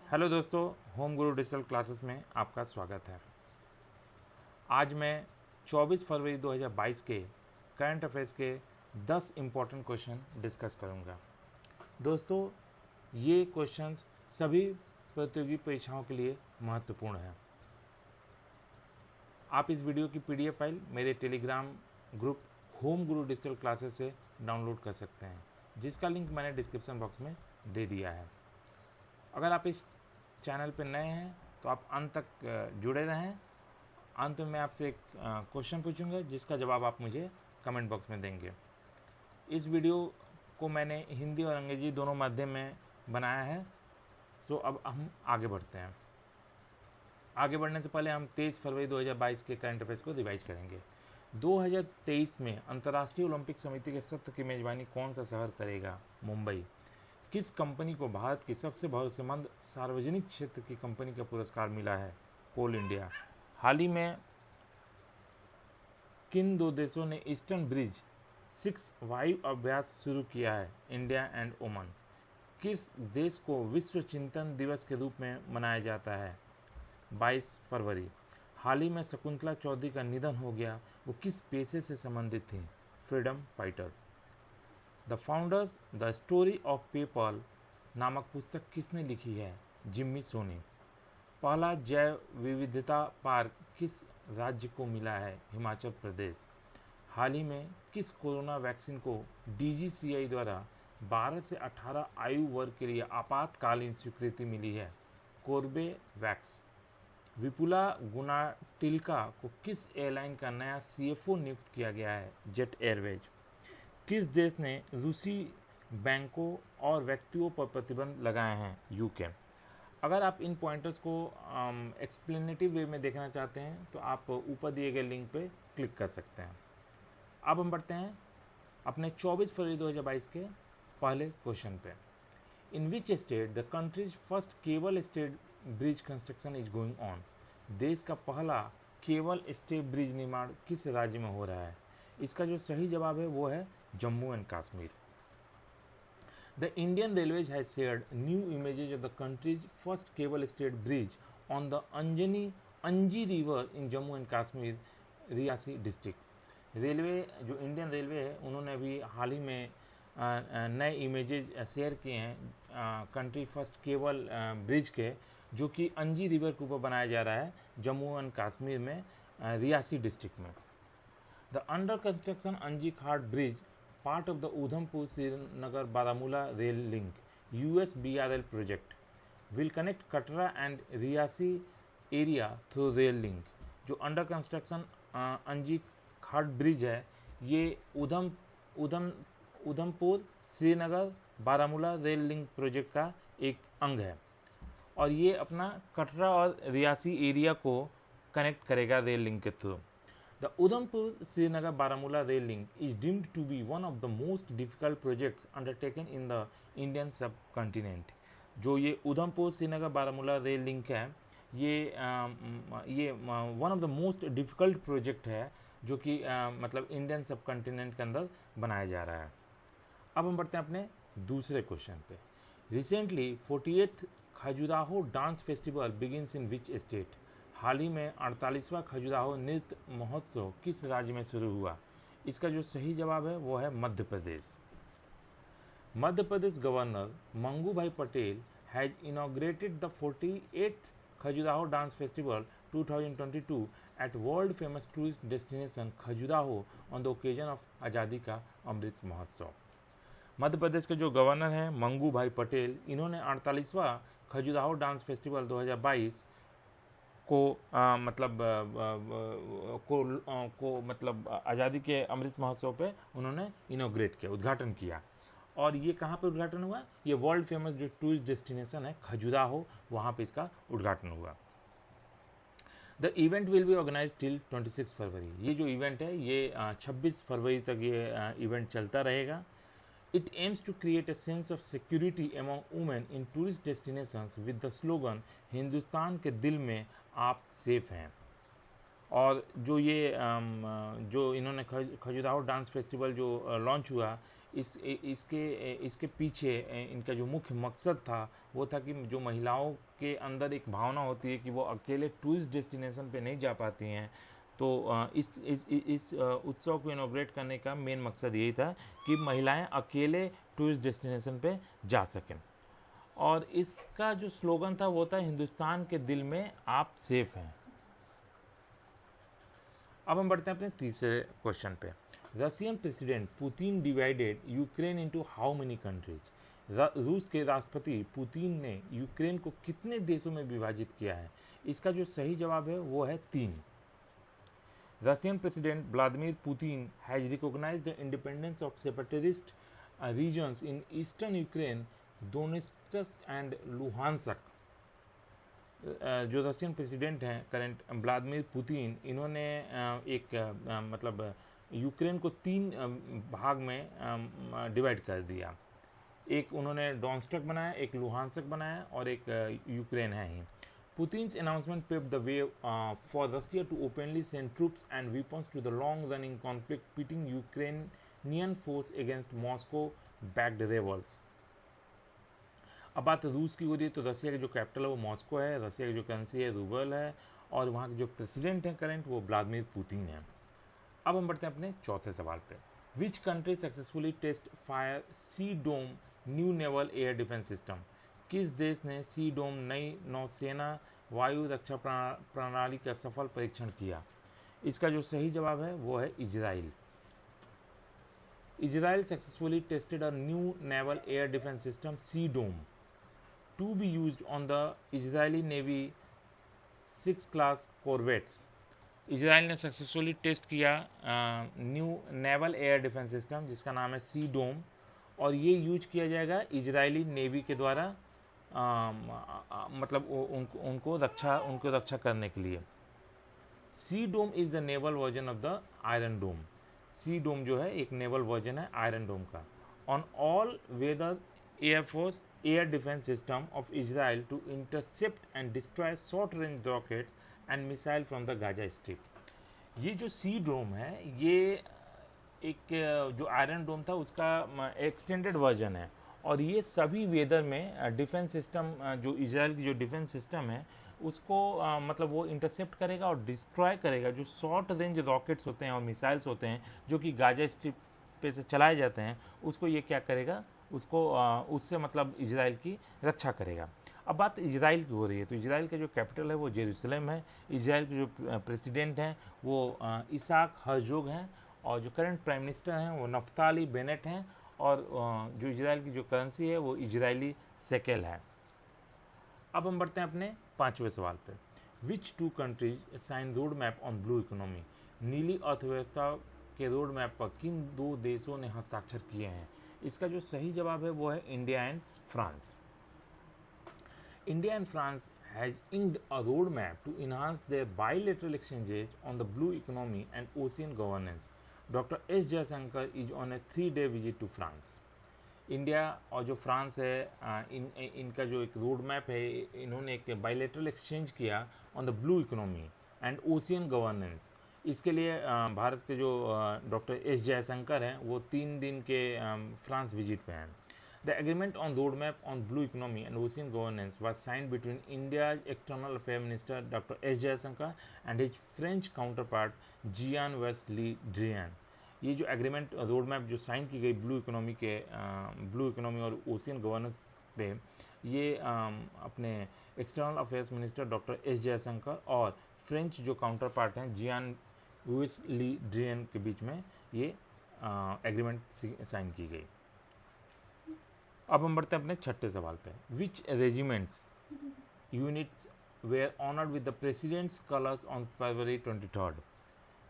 Hello दोस्तों, home Guru digital classes में आपका स्वागत है। आज मैं 24 फरवरी 2022 के करंट अफेयर्स के 10 इम्पॉर्टेंट क्वेश्चन डिस्कस करूंगा। दोस्तों, ये क्वेश्चंस सभी प्रतियोगी परीक्षाओं के लिए महत्वपूर्ण हैं। आप इस वीडियो की पीडीएफ फाइल मेरे Telegram group home Guru digital classes से डाउनलोड कर सकते हैं, जिसका लिंक मैंने डिस्क्रिप्शन बॉक्स में दे दिया है। अगर आप इस चैनल पर नए हैं तो आप अंत तक जुड़े रहें। अंत में मैं आपसे एक क्वेश्चन पूछूंगा, जिसका जवाब आप मुझे कमेंट बॉक्स में देंगे। इस वीडियो को मैंने हिंदी और अंग्रेजी दोनों माध्यम में बनाया है। तो अब हम आगे बढ़ते हैं। आगे बढ़ने से पहले हम 23 फरवरी 2022 के करंट अफेयर्स को रिवाइज करेंगे। 2023 में अंतर्राष्ट्रीय ओलंपिक समिति के सत्र की मेजबानी कौन सा शहर करेगा? मुंबई। किस कंपनी को भारत की सबसे भरोसेमंद सार्वजनिक क्षेत्र की कंपनी का पुरस्कार मिला है? कोल इंडिया। हाल ही में किन दो देशों ने ईस्टर्न ब्रिज 6 वायु अभ्यास शुरू किया है? India and Oman. किस देश को विश्व चिंतन दिवस के रूप में मनाया जाता है? 22 फरवरी। हाल ही में शकुंतला चौधरी का निधन हो गया, वो किस पेशे से संबंधित थी? Freedom fighter. The founders the story of PayPal नामक पुस्तक किसने लिखी है? जिम्मी सोनी। पहला जैव विविधता पार्क किस राज्य को मिला है? हिमाचल प्रदेश। हाल ही में किस कोरोना वैक्सीन को डीजीसीआई द्वारा 12 से 18 आयु वर्ग के लिए आपातकालीन स्वीकृति मिली है? कोर्बेवैक्स। विपुला गुनाटिल्का को किस एयरलाइन का नया सीएफओ नियुक्त किया गया है? Jet Airways. किस देश ने रूसी बैंकों और व्यक्तियों पर प्रतिबंध लगाए हैं? यूके। अगर आप इन पॉइंटर्स को एक्सप्लेनेटिव वे में देखना चाहते हैं तो आप ऊपर दिए गए लिंक पे क्लिक कर सकते हैं। अब हम बढ़ते हैं अपने 24 फरवरी 2022 के पहले क्वेश्चन पे। In which state the country's first cable stayed bridge construction is going on? देश का पहला केबल स्टेट ब्रिज निर्माण किस राज्य में हो रहा है? इसका जो सही जवाब है वो है Jammu and Kashmir. The Indian Railways has shared new images of the country's first cable-stayed bridge on the Anji River in Jammu and Kashmir, Reasi district. Railway जो इंडियन रेलवे है, उन्होंने अभी हाल ही में नए इमेजेस शेयर किए हैं कंट्री फर्स्ट केबल ब्रिज के, जो कि अंजी रिवर के ऊपर बनाया जा रहा है जम्मू एंड कश्मीर में, रियासी डिस्ट्रिक्ट में। द अंडर कंस्ट्रक्शन अंजी घाट bridge part of the Udhampur Srinagar Baramulla rail link USBRL project will connect Katra and Riyasi area through rail link। जो अंडर कंस्ट्रक्शन अंजी घाट ब्रिज है, ये Udhampur Srinagar Baramulla rail link project का एक अंग है और ये अपना कटरा और रियासी एरिया को कनेक्ट करेगा रेल लिंक के through. The Udhampur Srinagar Baramulla rail link is deemed to be one of the most difficult projects undertaken in the Indian subcontinent। जो ये उधमपुर श्रीनगर बारामूला रेल लिंक है, ये one of the most difficult project है जो कि मतलब Indian subcontinent के अंदर बनाया जा रहा है। अब हम बढ़ते हैं अपने दूसरे क्वेश्चन पे। Recently 48th Khajuraho dance festival begins in which state? हाल ही में 48वां खजुराहो नृत्य महोत्सव किस राज्य में शुरू हुआ? इसका जो सही जवाब है वो है Madhya Pradesh. Madhya Pradesh governor Mangu Bhai Patel has inaugurated the 48th Khajuraho dance festival 2022 at world famous tourist destination Khajuraho on the occasion of Azadi Ka Amrit Mahotsav. Madhya Pradesh के जो गवर्नर हैं मंगू भाई पटेल, इन्होंने 48वां खजुराहो डांस फेस्टिवल 2022 को आज़ादी के अमृत महोत्सव पे उन्होंने इनोग्रेट किया, उद्घाटन किया। और ये कहाँ पे उद्घाटन हुआ? ये वर्ल्ड फेमस जो टूरिस्ट डेस्टिनेशन है खजुराहो, वहाँ पे इसका उद्घाटन हुआ। The event will be organise till 26 February. ये जो इवेंट है ये 26 फरवरी तक ये इवेंट चलता रहेगा। It aims to create a sense of security among women in tourist destinations with the slogan Hindustan के दिल में आप सेफ हैं। और जो ये जो इन्होंने खजुराहो डांस फेस्टिवल जो लॉन्च हुआ, इसके पीछे इनका जो मुख्य मकसद था वो था कि जो महिलाओं के अंदर एक भावना होती है कि वो अकेले टूरिस्ट डेस्टिनेशन पे नहीं जा पाती हैं, तो इस उत्सव को इनॉग्रेट करने का मेन मकसद यही था कि महिलाएं अकेले टूरिस्ट डेस्टिनेशन पे जा सकें। और इसका जो स्लोगन था वो था, हिंदुस्तान के दिल में आप सेफ हैं। अब हम बढ़ते हैं अपने तीसरे क्वेश्चन पे। Russian president Putin divided Ukraine into how many countries? रूस के राष्ट्रपति पुतिन ने यूक्रेन को कितने देशों में विभाजित किया है? इसका जो सही जवाब है वो है 3। Russian president Vladimir Putin has recognised the independence of separatist regions in eastern Ukraine, Donetsk and Luhansk। जो रशियन प्रेसिडेंट हैं करंट व्लादिमीर पुतिन, इन्होंने एक मतलब यूक्रेन को 3 भाग में डिवाइड कर दिया। एक उन्होंने डोनेट्स्क बनाया, एक लुहानस्क बनाया और एक यूक्रेन है ही। Putin's announcement paved the way for Russia to openly send troops and weapons to the long-running conflict pitting Ukrainian force against Moscow-backed rebels। अब बात रूस की हो रही है तो रसिया की जो कैपिटल है वो मॉस्को है, रसिया की जो करेंसी है रूबल है, और वहाँ के जो प्रेसिडेंट हैं करंट वो व्लादिमीर पुतिन है। अब हम बढ़ते हैं अपने चौथे सवाल पे। Which country successfully test fire sea dome new naval air defence system? किस देश ने सी डोम नई नौसेना वायु रक्षा प्रणाली का सफल परीक्षण किया? इसका जो सही जवाब है वो है Israel. Israel successfully tested a new naval air defence system sea dome to be used on the Israeli navy 6 class corvettes. Israel ने सक्सेसफुली टेस्ट किया new naval air defence system जिसका नाम है सी डोम, और ये यूज किया जाएगा इजरायली नेवी के द्वारा मतलब उनको रक्षा करने के लिए। C dome is the naval version of the iron dome. C dome जो है एक नेवल वर्जन है आयरन डोम का। On all weather air force air defence system of Israel to intercept and destroy short range rockets and missile from the Gaza strip. ये जो सी डोम है ये एक जो आयरन डोम था उसका एक्सटेंडेड वर्जन है, और ये सभी वेदर में डिफेंस सिस्टम जो इजराइल की जो डिफेंस सिस्टम है उसको मतलब वो इंटरसेप्ट करेगा और डिस्ट्रॉय करेगा। जो शॉर्ट रेंज रॉकेट्स होते हैं और मिसाइल्स होते हैं जो कि गाजा स्ट्रिप पे से चलाए जाते हैं, उसको ये क्या करेगा, उसको उससे मतलब इजराइल की रक्षा करेगा। अब बात इजराइल की हो रही है तो इजराइल का जो कैपिटल है वो जेरूसलम है। इजराइल के जो प्रेसिडेंट हैं वो इसाक हर्जोग हैं, और जो करंट प्राइम मिनिस्टर हैं वो नफ्ताली बेनेट हैं, और जो इजराइल की जो करेंसी है वो इजरायली सेकेल है। अब हम बढ़ते हैं अपने 5वें सवाल पे। Which 2 countries sign road map on blue economy? नीली अर्थव्यवस्था के रोड मैप पर किन 2 देशों ने हस्ताक्षर किए हैं? इसका जो सही जवाब है वो है India and France. India and France has inked a roadmap to enhance their bilateral exchanges on the blue economy and ocean governance. Dr. S. Jaishankar is on a 3-day visit to France. India और जो France है इनका जो एक road map है, इन्होंने एक bilateral exchange किया on the blue economy and ocean governance. इसके लिए भारत के जो डॉक्टर एस जयशंकर हैं वो 3 दिन के फ्रांस विजिट पे हैं। The agreement on roadmap on blue economy and ocean governance was signed between India's External Affairs Minister Dr. S. Jaishankar and his French counterpart Jean-Yves Le Drian। ये जो agreement road map जो sign की गई blue economy और ocean governance पे, ये अपने external affairs minister doctor S Jaishankar और फ्रेंच जो काउंटर पार्ट हैं जियान-यूएस ली ड्रियन के बीच में ये एग्रीमेंट साइन की गई। अब हम बढ़ते हैं अपने 6ठे सवाल पे। Which regiments units were honoured with the president's colours on February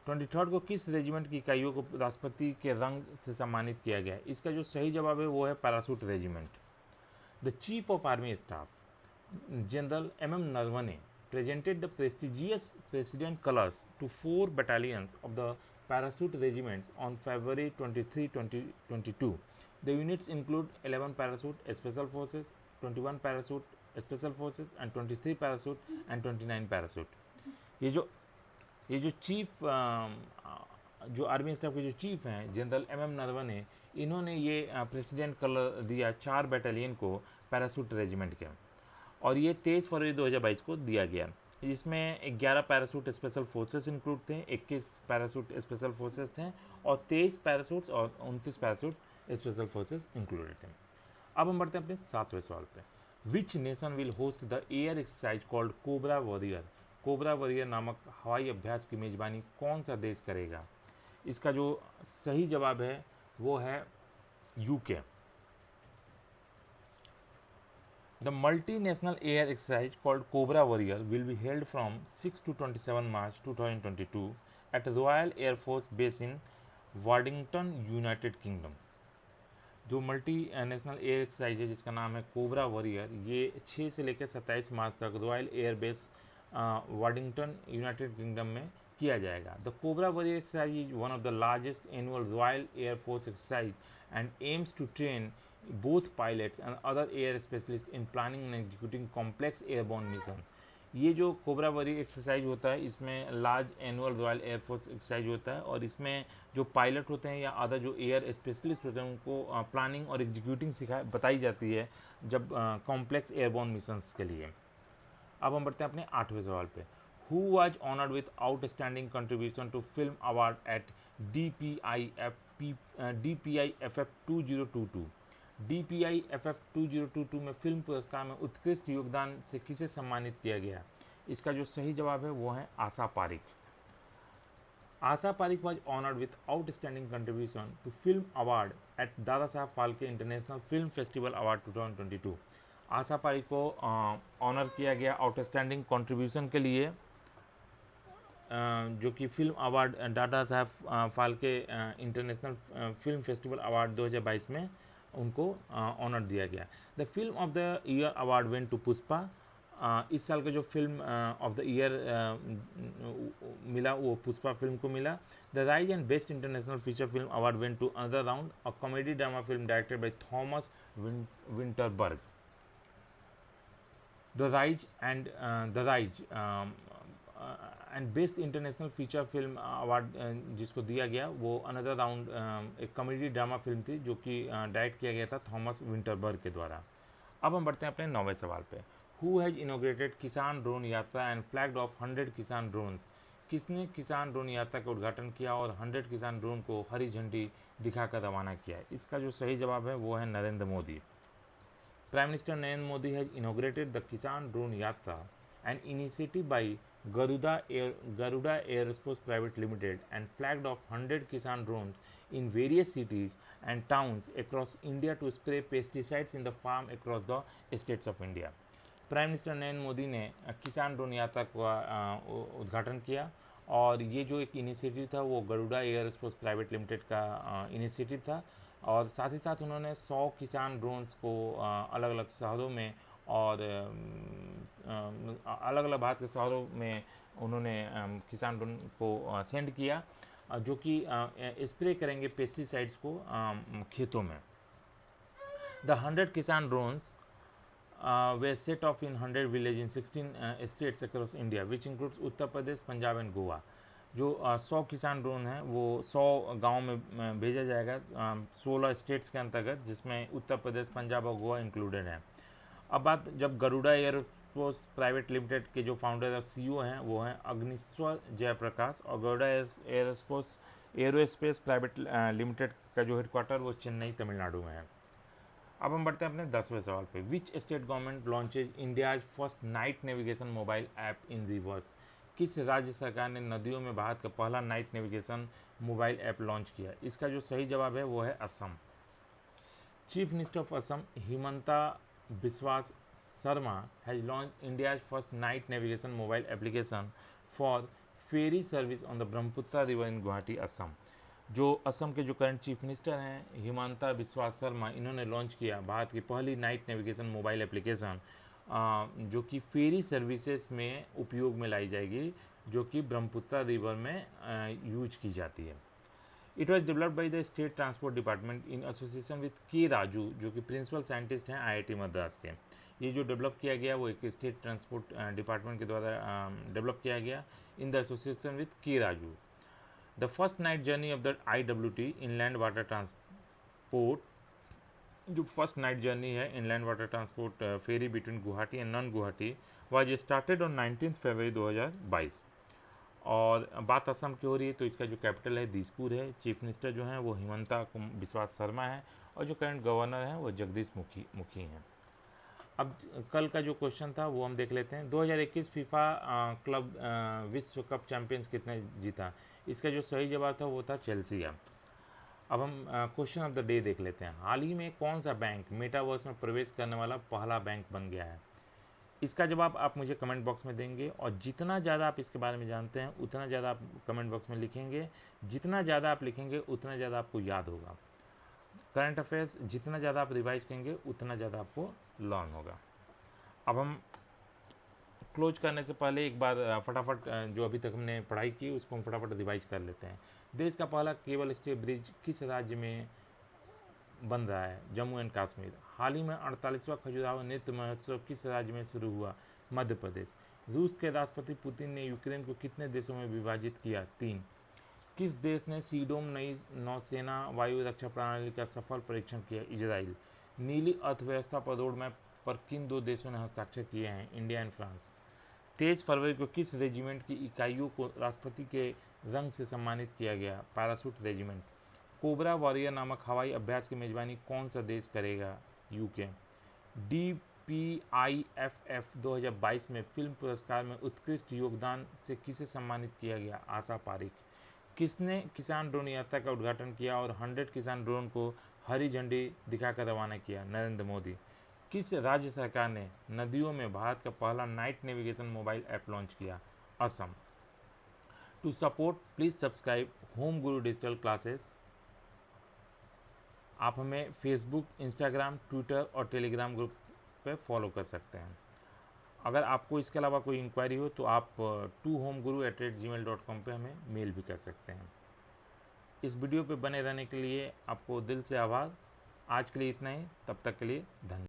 23 को किस रेजिमेंट की इकाइयों को राष्ट्रपति के रंग से सम्मानित किया गया? इसका जो सही जवाब है वो है parachute regiment. The chief of army staff general MM Naravane presented the prestigious president colors to 4 battalions of the parachute regiments on February 23, 2022. The units include 11 parachute special forces, 21 parachute special forces and 23 parachute and 29 parachute। ये जो ये जो chief जो army staff के जो chief हैं general MM Naravane, इन्होंने ये प्रेसिडेंट कलर दिया 4 बैटालियन को पैरासूट रेजिमेंट के, और ये 23 फरवरी 2022 को दिया गया। इसमें 11 पैरासूट स्पेशल फोर्सेस इंक्लूड थे, 21 पैरासूट स्पेशल फोर्सेस थे, और 23 पैरासूट्स और 29 पैरासूट स्पेशल फोर्सेस इंक्लूडेड थे। अब हम बढ़ते हैं अपने 7वें सवाल पे। Which nation will host the air exercise called cobra warrior? Cobra warrior नामक हवाई अभ्यास की मेजबानी कौन सा देश करेगा? इसका जो सही जवाब है वो है UK. The multinational air exercise called Cobra Warrior will be held from 6 to 27 March 2022 at Royal Air Force Base in Waddington, United Kingdom. जो मल्टी नेशनल एयर एक्सरसाइज है जिसका नाम है कोबरा वॉरियर, ये 6 से लेकर 27 मार्च तक royal air base Waddington, United Kingdom में किया जाएगा। The cobra warrior exercise is one of the largest annual royal air force exercise and aims to train both pilots and other air specialists in planning and executing complex airborne mission। ये जो cobra warrior exercise होता है इसमें large annual royal air force exercise होता है, और इसमें जो पायलट होते हैं या अदर जो एयर स्पेशलिस्ट होते हैं उनको प्लानिंग और एग्जीक्यूटिंग बताई जाती है जब कॉम्प्लेक्स एयरबोर्न मिशंस के लिए। अब हम बढ़ते हैं अपने 8वें सवाल पे। Who was honoured with outstanding contribution to film award at DPIFF 2022? DPIFF 2022 में फिल्म पुरस्कार में उत्कृष्ट योगदान से किसे सम्मानित किया गया? इसका जो सही जवाब है वो है Asha Pareek. Asha Pareek was honoured with outstanding contribution to film award at Dada Saheb Phalke international film festival award 2022। Asha Pareek को ऑनर किया गया आउटस्टैंडिंग कंट्रीब्यूशन के लिए, जो कि film award Dada Saheb Phalke international film festival award 2022 में उनको ऑनर दिया गया। The film of the year award went to Pushpa. इस साल का जो फिल्म ऑफ द ईयर मिला वो पुष्पा फिल्म को मिला। The rise and best international feature film award went to another round, a comedy drama film directed by Thomas Vinterberg. The rise and best international feature film award जिसको दिया गया वो another round एक comedy drama film थी जो कि direct किया गया था थॉमस विंटरबर्ग के द्वारा। अब हम बढ़ते हैं अपने 9वें सवाल पे। हु हैज़ इनोग्रेटेड किसान ड्रोन यात्रा एंड फ्लैग्ड ऑफ 100 किसान ड्रोन्स? किसने किसान ड्रोन यात्रा का उद्घाटन किया और 100 किसान ड्रोन को हरी झंडी दिखाकर रवाना किया? इसका जो सही जवाब है वो है Narendra Modi. Prime minister Narendra Modi has inaugurated the किसान ड्रोन यात्रा, an initiative by Garuda Aerospace Private Limited, and flagged off 100 Kisan drones in various cities and towns across India to spray pesticides in the farm across the states of India। Prime minister Narendra Modi ने किसान drone यात्रा का उद्घाटन किया, और ये जो एक इनिशिएटिव था वो गरुड़ा एयरस्पेस प्राइवेट लिमिटेड का इनिशिएटिव था, और साथ ही साथ उन्होंने 100 किसान ड्रोन्स को अलग अलग शहरों में और अलग अलग भारत के शहरों में उन्होंने किसान ड्रोन को सेंड किया, जो कि स्प्रे करेंगे पेस्टिसाइड्स को खेतों में। द 100 किसान drones way set of in 100 village in 16 states across India which includes Uttar Pradesh, Punjab and Goa. जो 100 किसान ड्रोन हैं वो 100 गाँव में भेजा जाएगा 16 स्टेट्स के अंतर्गत, जिसमें उत्तर प्रदेश, पंजाब और गोवा इंक्लूडेड हैं। अब बात जब गरुड़ा एयरस्पेस प्राइवेट लिमिटेड के जो फाउंडर और CEO हैं वो हैं अग्निश्वर जयप्रकाश, और गरुड़ा एरोस्पेस प्राइवेट लिमिटेड का जो हेडक्वार्टर वो चेन्नई, तमिलनाडु में है। अब हम बढ़ते हैं अपने 10वें सवाल पे। Which state government launches India's first night navigation mobile app in reverse? किस राज्य सरकार ने नदियों में भारत का पहला night navigation mobile app launch किया? इसका जो सही जवाब है वो है Assam. Chief minister of Assam Himanta Biswas Sharma has launched India's first night navigation mobile application for ferry service on the Brahmaputra river in Guwahati, Assam. जो असम के जो करंट चीफ मिनिस्टर हैं हिमंता बिस्वा शर्मा, इन्होंने लॉन्च किया भारत की पहली नाइट नेविगेशन मोबाइल एप्लीकेशन, जो कि फेरी सर्विसेज में उपयोग में लाई जाएगी, जो कि ब्रह्मपुत्र रिवर में यूज की जाती है। It was developed by the state transport department in association with के राजू, जो कि प्रिंसिपल साइंटिस्ट हैं IIT मद्रास के। ये जो डेवलप किया गया वो एक स्टेट ट्रांसपोर्ट डिपार्टमेंट के द्वारा डेवलप किया गया in the association with K Raju. The first night journey of the IWT inland water transport, जो फर्स्ट नाइट जर्नी है inland water transport ferry between Guwahati and non Guwahati was started on 19 February 2022। और बात असम की हो रही है तो इसका जो कैपिटल है दिसपुर है। चीफ मिनिस्टर जो हैं वो हिमंता बिस्वा शर्मा है और जो करंट गवर्नर हैं वो जगदीश मुखी हैं। अब कल का जो क्वेश्चन था वो हम देख लेते हैं। 2021 फीफा क्लब विश्व कप चैंपियंस कितने जीता? इसका जो सही जवाब था वो था चेल्सी। अब हम क्वेश्चन ऑफ द डे देख लेते हैं। हाल ही में कौन सा बैंक मेटावर्स में प्रवेश करने वाला पहला बैंक बन गया है? इसका जवाब आप मुझे कमेंट बॉक्स में देंगे और जितना ज़्यादा आप इसके बारे में जानते हैं उतना ज़्यादा आप कमेंट बॉक्स में लिखेंगे। जितना ज़्यादा आप लिखेंगे उतना ज़्यादा आपको याद होगा। करंट अफेयर्स जितना ज़्यादा आप रिवाइज करेंगे उतना ज़्यादा आपको लर्न होगा। अब हम क्लोज करने से पहले एक बार फटाफट जो अभी तक हमने पढ़ाई की उसको हम फटाफट रिवाइज कर लेते हैं। देश का पहला केबल स्टे ब्रिज किस राज्य में बन रहा है? जम्मू एंड कश्मीर। हाल ही में 48वां खजुराहो नृत्य महोत्सव किस राज्य में शुरू हुआ? मध्य प्रदेश। रूस के राष्ट्रपति पुतिन ने यूक्रेन को कितने देशों में विभाजित किया? 3। किस देश ने सीडोम नई नौसेना वायु रक्षा प्रणाली का सफल परीक्षण किया? इजराइल। नीली अर्थव्यवस्था पर रोड मैप पर किन 2 देशों ने हस्ताक्षर किए हैं? India and France. 23 फरवरी को किस रेजिमेंट की इकाइयों को राष्ट्रपति के रंग से सम्मानित किया गया? Parachute regiment. कोबरा वॉरियर नामक हवाई अभ्यास की मेजबानी कौन सा देश करेगा? यूके। DPIFF 2022 में फिल्म पुरस्कार में उत्कृष्ट योगदान से किसे सम्मानित किया गया? आशा पारिक। किसने किसान ड्रोन यात्रा का उद्घाटन किया और 100 किसान ड्रोन को हरी झंडी दिखाकर रवाना किया? नरेंद्र मोदी। किस राज्य सरकार ने नदियों में भारत का पहला night navigation mobile app launch किया? Assam. To support please subscribe Home Guru digital classes. आप हमें फेसबुक, इंस्टाग्राम, ट्विटर और टेलीग्राम ग्रुप पे फॉलो कर सकते हैं। अगर आपको इसके अलावा कोई इंक्वायरी हो तो आप tohomeguru@gmail.com पे हमें मेल भी कर सकते हैं। इस वीडियो पे बने रहने के लिए आपको दिल से आभार। आज के लिए इतना ही, तब तक के लिए धन्यवाद।